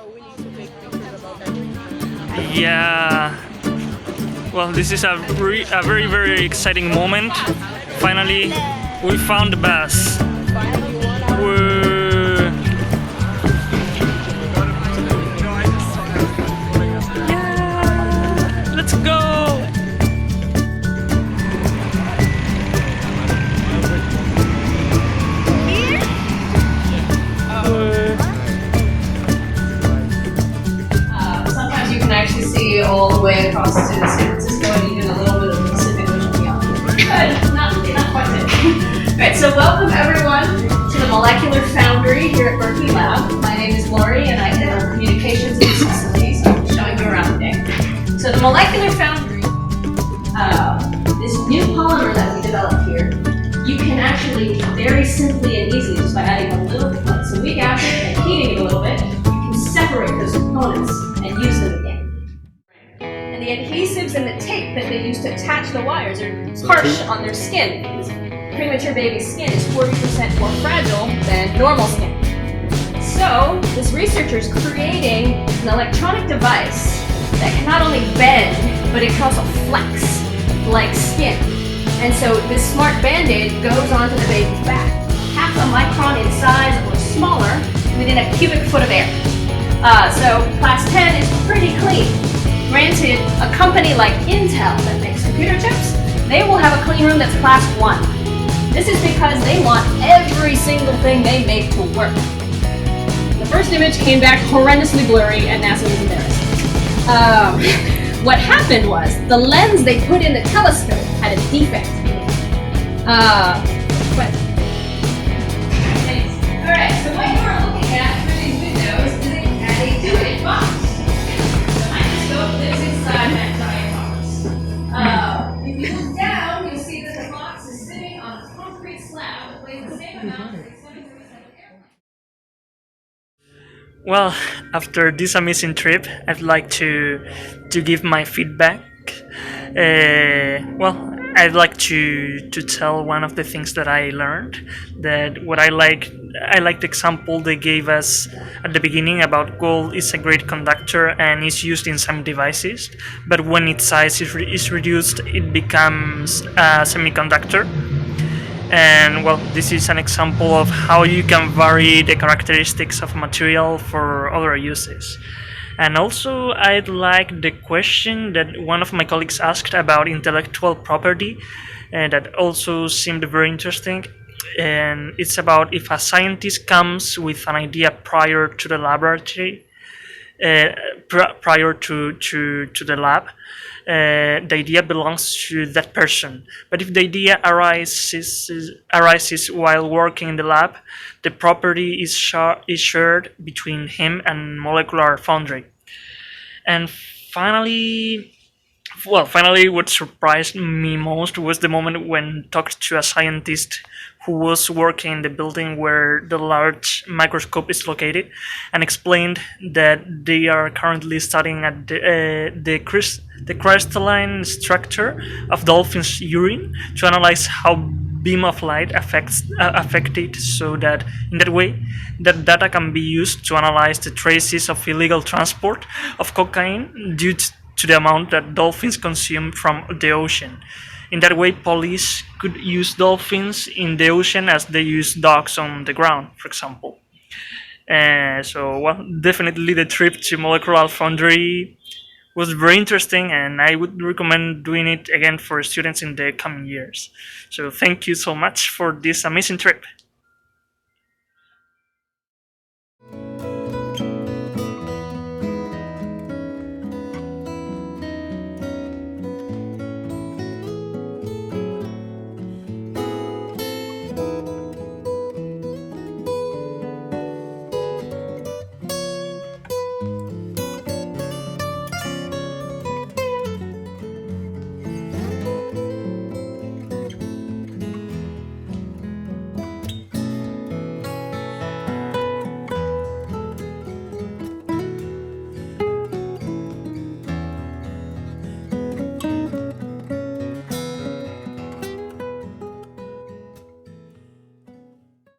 We need to take pictures about everything. Yeah. Well, this is a very, very exciting moment. Finally, we found the bus. Finally, one hour. Woo. Yeah. Let's go. Sometimes you can actually see all the way across to San Francisco and even a little bit of the Pacific Ocean beyond. Good, not quite it. Alright, so welcome everyone to the Molecular Foundry here at Berkeley Lab. My name is Lori and I head our communications and facilities. I'm showing you around today. So the Molecular Foundry, this new polymer that we developed here, you can actually very simply and easily, just by adding a little, like some weak acid and heating it a little bit, you can separate those components and use them again. And the adhesives and the tape that they use to attach the wires are harsh on their skin, because premature baby skin is 40% more fragile than normal skin. So this researcher is creating an electronic device that can not only bend, but it can also flex like skin. And so this smart band-aid goes onto the baby's back, half a micron in size or smaller, within a cubic foot of air. So class 10 is pretty clean. Granted, a company like Intel that makes computer chips, they will have a clean room that's class 1. This is because they want every single thing they make to work. The first image came back horrendously blurry and NASA was embarrassed. What happened was, the lens they put in the telescope had a defect. Thanks. Alright, so what you are looking at through these windows is a 2-inch box. The microscope lives inside that giant box. If you look down, you'll see that the box is sitting on a concrete slab that weighs the same amount as a 737 airplane. Well, after this amazing trip, I'd like to give my feedback. I'd like to tell one of the things that I learned. That what I like the example they gave us at the beginning about gold is a great conductor and is used in some devices, but when its size is reduced, it becomes a semiconductor. And well, this is an example of how you can vary the characteristics of material for other uses. And also, I'd like the question that one of my colleagues asked about intellectual property, and that also seemed very interesting. And it's about if a scientist comes with an idea prior to the laboratory, prior to the lab, the idea belongs to that person. But if the idea arises while working in the lab, the property is shared between him and Molecular Foundry. And finally, what surprised me most was the moment when talked to a scientist who was working in the building where the large microscope is located, and explained that they are currently studying at the crystalline structure of dolphins' urine to analyze how beam of light affect it, so that in that way that data can be used to analyze the traces of illegal transport of cocaine due to the amount that dolphins consume from the ocean. In that way, police could use dolphins in the ocean as they use dogs on the ground, for example. Definitely the trip to Molecular Foundry was very interesting, and I would recommend doing it again for students in the coming years. So thank you so much for this amazing trip.